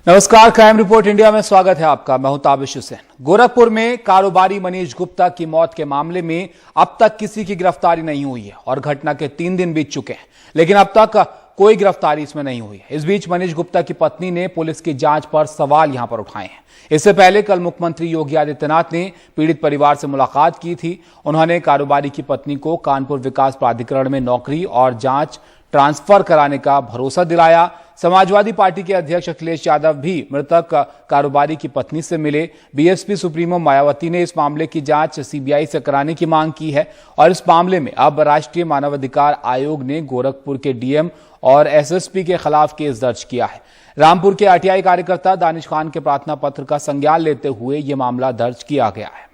नमस्कार, crime report India में स्वागत है आपका। मैं हूं ताबिश हुसैन। गोरखपुर में कारोबारी मनीष गुप्ता की मौत के मामले में अब तक किसी की गिरफ्तारी नहीं हुई है और घटना के 3 दिन बीत चुके हैं, लेकिन अब तक कोई गिरफ्तारी इसमें नहीं हुई है। इस बीच मनीष गुप्ता की पत्नी ने पुलिस की जांच पर सवाल यहां पर उठाए हैं। इससे पहले कल मुख्यमंत्री योगी आदित्यनाथ ने पीड़ित परिवार से मुलाकात की थी। उन्होंने कारोबारी की पत्नी को कानपुर विकास प्राधिकरण में नौकरी और जांच ट्रांसफर कराने का भरोसा दिलाया। समाजवादी पार्टी के अध्यक्ष अखिलेश यादव भी मृतक कारोबारी की पत्नी से मिले। बीएसपी सुप्रीमो मायावती ने इस मामले की जांच सीबीआई से कराने की मांग की है और इस मामले में अब राष्ट्रीय मानवाधिकार आयोग ने गोरखपुर के डीएम और एसएसपी के खिलाफ केस दर्ज किया है। रामपुर के आरटीआई कार्यकर्ता दानिश खान के प्रार्थना पत्र का संज्ञान लेते हुए यह मामला दर्ज किया गया है।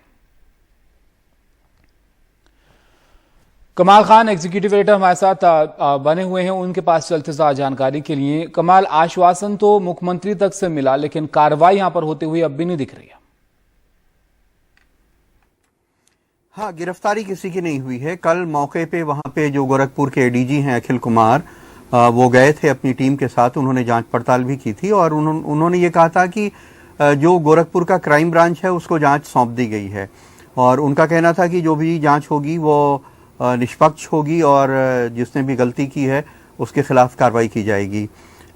कमाल खान एग्जीक्यूटिव एडिटर हमारे साथ बने हुए हैं, उनके पास चलते साथ जानकारी के लिए। कमाल, आश्वासन तो मुख्यमंत्री तक से मिला, लेकिन कार्रवाई यहां पर होते हुए अब भी नहीं दिख रही है। हाँ, गिरफ्तारी किसी की नहीं हुई है। कल मौके पे वहां पे जो गोरखपुर के एडीजी हैं अखिल कुमार, वो गए थे अपनी टीम के साथ। उन्होंने जांच पड़ताल भी की थी और उन्होंने ये कहा था कि जो गोरखपुर का क्राइम ब्रांच है उसको जांच सौंप दी गई है और उनका कहना था कि जो भी जांच होगी वो निष्पक्ष होगी और जिसने भी गलती की है उसके खिलाफ कार्रवाई की जाएगी।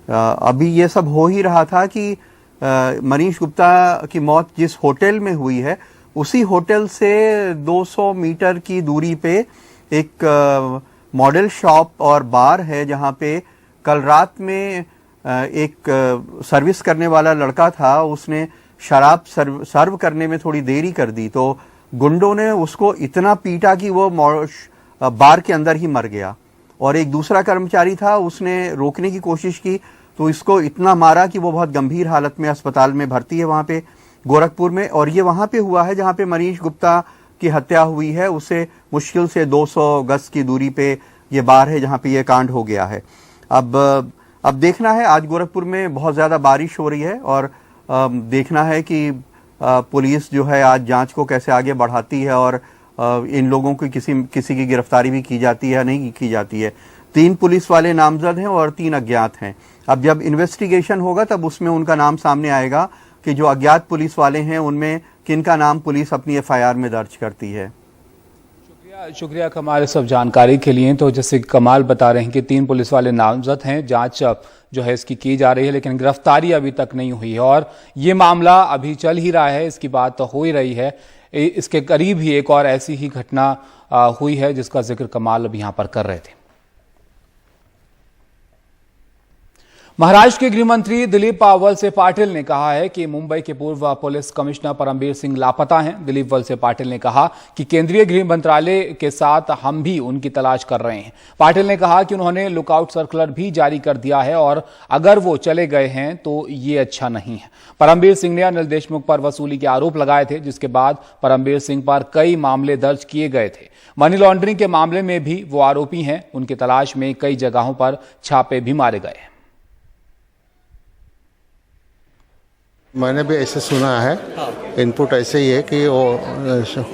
अभी ये सब हो ही रहा था कि मनीष गुप्ता की मौत जिस होटल में हुई है उसी होटल से 200 मीटर की दूरी पे एक मॉडल शॉप और बार है जहां पे कल रात में एक सर्विस करने वाला लड़का था। उसने शराब सर्व करने में थोड़ी देरी कर दी तो गुंडों ने उसको इतना पीटा कि वो बार के अंदर ही मर गया और एक दूसरा कर्मचारी था, उसने रोकने की कोशिश की तो इसको इतना मारा कि वो बहुत गंभीर हालत में अस्पताल में भर्ती है वहां पे गोरखपुर में। और ये वहां पे हुआ है जहां पे मनीष गुप्ता की हत्या हुई है, उससे मुश्किल से 200 गज की दूरी पे ये बार है जहां पे ये कांड हो गया है। अब देखना है, आज गोरखपुर में बहुत ज्यादा बारिश हो रही है और देखना है कि पुलिस जो है आज जांच को कैसे आगे बढ़ाती है और इन लोगों की किसी की गिरफ्तारी भी की जाती है या नहीं की जाती है। 3 पुलिस वाले नामजद हैं और 3 अज्ञात हैं। अब जब इन्वेस्टिगेशन होगा तब उसमें उनका नाम सामने आएगा कि जो अज्ञात पुलिस वाले हैं उनमें किनका नाम पुलिस अपनी एफआईआर में दर्ज करती है। शुक्रिया कमाल सब जानकारी के लिए। तो जैसे कमाल बता रहे हैं कि 3 पुलिस वाले नामजद हैं, जांच जो है इसकी की जा रही है, लेकिन गिरफ्तारी अभी तक नहीं हुई है और ये मामला अभी चल ही रहा है, इसकी बात तो हो ही रही है। इसके करीब ही एक और ऐसी ही घटना हुई है जिसका जिक्र कमाल अब यहां पर कर रहे थे। महाराष्ट्र के गृह मंत्री दिलीप वलसे पाटिल ने कहा है कि मुंबई के पूर्व पुलिस कमिश्नर परमबीर सिंह लापता हैं। दिलीप वलसे पाटिल ने कहा कि केंद्रीय गृह मंत्रालय के साथ हम भी उनकी तलाश कर रहे हैं। पाटिल ने कहा कि उन्होंने लुकआउट सर्कुलर भी जारी कर दिया है और अगर वो चले गए हैं तो ये अच्छा नहीं है। परमबीर सिंह ने अनिल देशमुख पर वसूली के आरोप लगाए थे, जिसके बाद परमबीर सिंह पर कई मामले दर्ज किए गए थे। मनी लॉन्ड्रिंग के मामले में भी वो आरोपी हैं। उनकी तलाश में कई जगहों पर छापे भी मारे गए हैं। मैंने भी ऐसे सुना है, इनपुट ऐसे ही है कि वो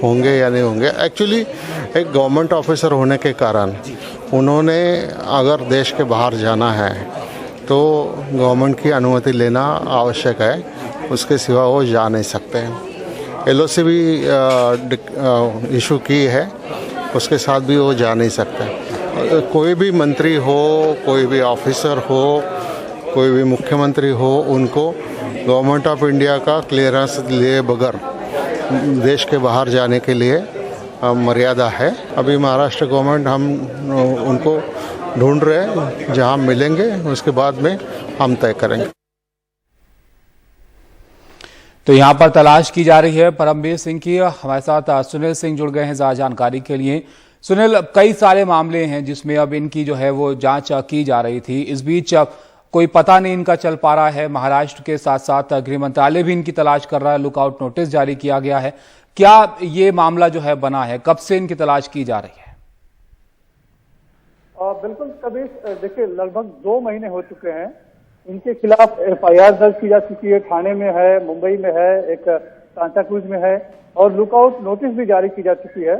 होंगे या नहीं होंगे। एक्चुअली एक गवर्नमेंट ऑफिसर होने के कारण उन्होंने अगर देश के बाहर जाना है तो गवर्नमेंट की अनुमति लेना आवश्यक है, उसके सिवा वो जा नहीं सकते हैं। एलओसी भी इशू की है, उसके साथ भी वो जा नहीं सकते। कोई भी मंत्री हो, कोई भी ऑफिसर हो, कोई भी मुख्यमंत्री हो, उनको गवर्नमेंट ऑफ इंडिया का क्लियरेंस लिए बगैर देश के बाहर जाने के लिए मर्यादा है। अभी महाराष्ट्र गवर्नमेंट हम उनको ढूंढ रहे हैं, जहां मिलेंगे उसके बाद में हम तय करेंगे। तो यहां पर तलाश की जा रही है परमबीर सिंह की। हमारे साथ सुनील सिंह जुड़ गए हैं ज्यादा जानकारी के लिए। सुनील, कई सारे मामले हैं जिसमें अब इनकी जो है वो जांच की जा रही थी, इस बीच कोई पता नहीं इनका चल पा रहा है। महाराष्ट्र के साथ साथ गृह मंत्रालय भी इनकी तलाश कर रहा है, लुकआउट नोटिस जारी किया गया है। क्या ये मामला जो है बना है, कब से इनकी तलाश की जा रही है? बिल्कुल कबीर, देखिए लगभग 2 महीने हो चुके हैं। इनके खिलाफ एफआईआर दर्ज की जा चुकी है, थाने में है, मुंबई में है, एक सांताक्रूज में है और लुकआउट नोटिस भी जारी की जा चुकी है।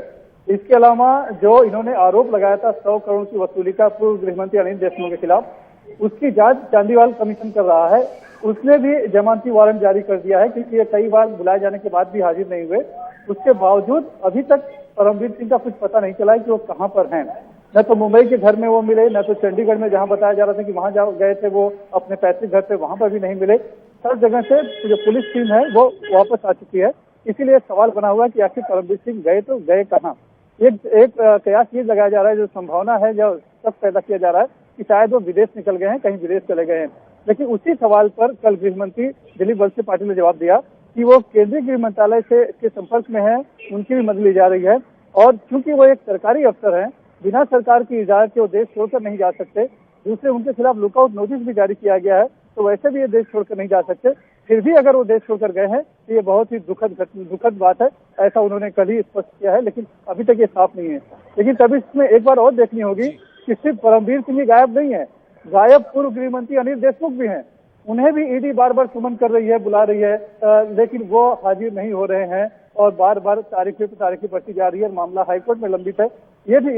इसके अलावा जो इन्होंने आरोप लगाया था 100 करोड़ की वसूली का पूर्व गृह मंत्री अनिल देशमुख के खिलाफ, उसकी जांच चांदीवाल कमीशन कर रहा है। उसने भी जमानती वारंट जारी कर दिया है, क्योंकि ये कई बार बुलाए जाने के बाद भी हाजिर नहीं हुए। उसके बावजूद अभी तक परमवीर सिंह का कुछ पता नहीं चला है कि वो कहाँ पर हैं। न तो मुंबई के घर में वो मिले, न तो चंडीगढ़ में जहां बताया जा रहा था कि वहां गए थे वो अपने पैतृक घर पे, वहां पर भी नहीं मिले। सब जगह से जो पुलिस टीम है वो वापस आ चुकी है। इसीलिए सवाल बना हुआ कि आखिर परमवीर सिंह गए तो गए कहाँ। एक कयास ये लगाया जा रहा है, जो संभावना है, जो सब पैदा किया जा रहा है कि शायद वो विदेश निकल गए हैं, कहीं विदेश चले गए हैं। लेकिन उसी सवाल पर कल गृह मंत्री दिलीप वलसे पाटिल ने जवाब दिया कि वो केंद्रीय गृह मंत्रालय के संपर्क में है, उनकी भी मदद ली जा रही है। और चूंकि वो एक सरकारी अफसर हैं, बिना सरकार की इजाजत के वो देश छोड़कर नहीं जा सकते। दूसरे, उनके खिलाफ लुकआउट नोटिस भी जारी किया गया है, तो वैसे भी ये देश छोड़कर नहीं जा सकते। फिर भी अगर वो देश छोड़कर गए हैं तो ये बहुत ही दुखद बात है, ऐसा उन्होंने कल ही स्पष्ट किया है। लेकिन अभी तक ये साफ नहीं है। लेकिन तभी इसमें एक बार और देखनी होगी कि सिर्फ परमवीर सिंह ही गायब नहीं है, गायब पूर्व गृह मंत्री अनिल देशमुख भी हैं। उन्हें भी ईडी बार बार सुमन कर रही है, बुला रही है, लेकिन वो हाजिर नहीं हो रहे हैं और बार बार तारीखें बढ़ती जा रही है। मामला हाईकोर्ट में लंबित है। ये भी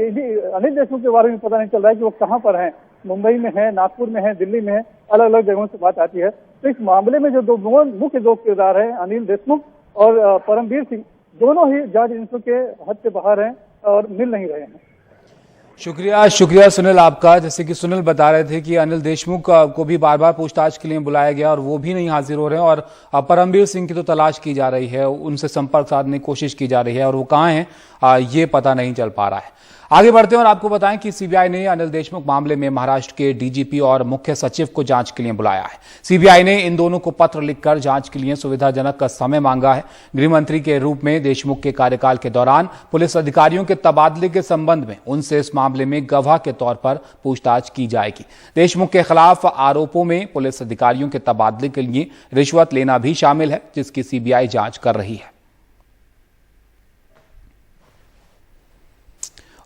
अनिल देशमुख के बारे में पता नहीं चल रहा है कि वो कहाँ पर हैं, मुंबई में है, नागपुर में है, दिल्ली में है, अलग अलग जगहों से बात आती है। तो इस मामले में जो मुख्य दो किरदार हैं, अनिल देशमुख और परमवीर सिंह, दोनों ही जांच एजेंसियों के हद से बाहर हैं और मिल नहीं रहे हैं। शुक्रिया सुनील आपका। जैसे कि सुनील बता रहे थे कि अनिल देशमुख को भी बार बार पूछताछ के लिए बुलाया गया और वो भी नहीं हाजिर हो रहे हैं, और परमवीर सिंह की तो तलाश की जा रही है, उनसे संपर्क साधने की कोशिश की जा रही है, और वो कहाँ हैं ये पता नहीं चल पा रहा है। आगे बढ़ते हैं और आपको बताएं कि सीबीआई ने अनिल देशमुख मामले में महाराष्ट्र के डीजीपी और मुख्य सचिव को जांच के लिए बुलाया है। सीबीआई ने इन दोनों को पत्र लिखकर जांच के लिए सुविधाजनक समय मांगा है। गृह मंत्री के रूप में देशमुख के कार्यकाल के दौरान पुलिस अधिकारियों के तबादले के संबंध में उनसे इस मामले में गवाह के तौर पर पूछताछ की जाएगी। देशमुख के खिलाफ आरोपों में पुलिस अधिकारियों के तबादले के लिए रिश्वत लेना भी शामिल है, जिसकी सीबीआई जांच कर रही है।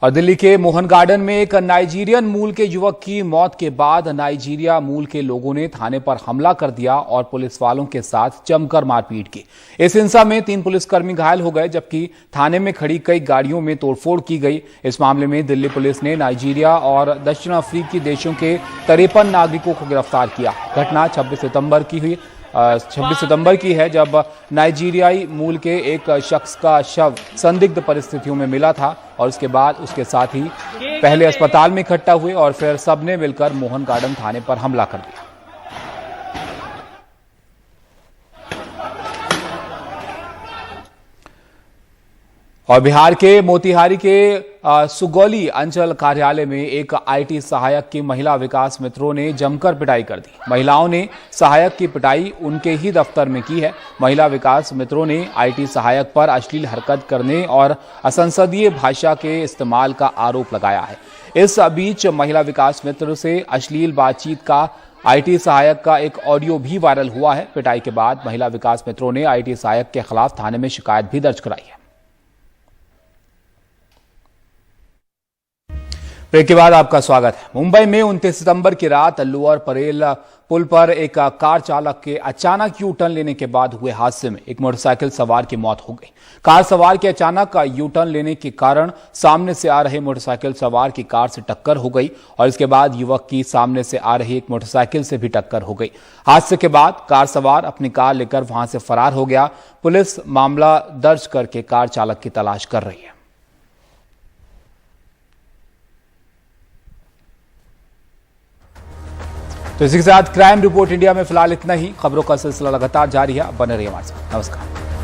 और दिल्ली के मोहन गार्डन में एक नाइजीरियन मूल के युवक की मौत के बाद नाइजीरिया मूल के लोगों ने थाने पर हमला कर दिया और पुलिस वालों के साथ जमकर मारपीट की। इस हिंसा में 3 पुलिसकर्मी घायल हो गए, जबकि थाने में खड़ी कई गाड़ियों में तोड़फोड़ की गई। इस मामले में दिल्ली पुलिस ने नाइजीरिया और दक्षिण अफ्रीकी देशों के 53 नागरिकों को गिरफ्तार किया। घटना 26 सितंबर की है, जब नाइजीरियाई मूल के एक शख्स का शव संदिग्ध परिस्थितियों में मिला था और उसके बाद उसके साथी पहले अस्पताल में इकट्ठा हुए और फिर सबने मिलकर मोहन गार्डन थाने पर हमला कर दिया। और बिहार के मोतिहारी के सुगौली अंचल कार्यालय में एक आईटी सहायक की महिला विकास मित्रों ने जमकर पिटाई कर दी। महिलाओं ने सहायक की पिटाई उनके ही दफ्तर में की है। महिला विकास मित्रों ने आईटी सहायक पर अश्लील हरकत करने और असंसदीय भाषा के इस्तेमाल का आरोप लगाया है। इस बीच महिला विकास मित्र से अश्लील बातचीत का आईटी सहायक का एक ऑडियो भी वायरल हुआ है। पिटाई के बाद महिला विकास मित्रों ने आईटी सहायक के खिलाफ थाने में शिकायत भी दर्ज कराई है। ब्रेक के बाद आपका स्वागत है। मुंबई में 29 सितंबर की रात लोअर परेल पुल पर एक कार चालक के अचानक यू टर्न लेने के बाद हुए हादसे में एक मोटरसाइकिल सवार की मौत हो गई। कार सवार के अचानक यू टर्न लेने के कारण सामने से आ रहे मोटरसाइकिल सवार की कार से टक्कर हो गई और इसके बाद युवक की सामने से आ रही एक मोटरसाइकिल से भी टक्कर हो गई। हादसे के बाद कार सवार अपनी कार लेकर वहां से फरार हो गया। पुलिस मामला दर्ज करके कार चालक की तलाश कर रही है। तो इसी के साथ क्राइम रिपोर्ट इंडिया में फिलहाल इतना ही। खबरों का सिलसिला लगातार जारी है, बने रहिए हमारे साथ। नमस्कार।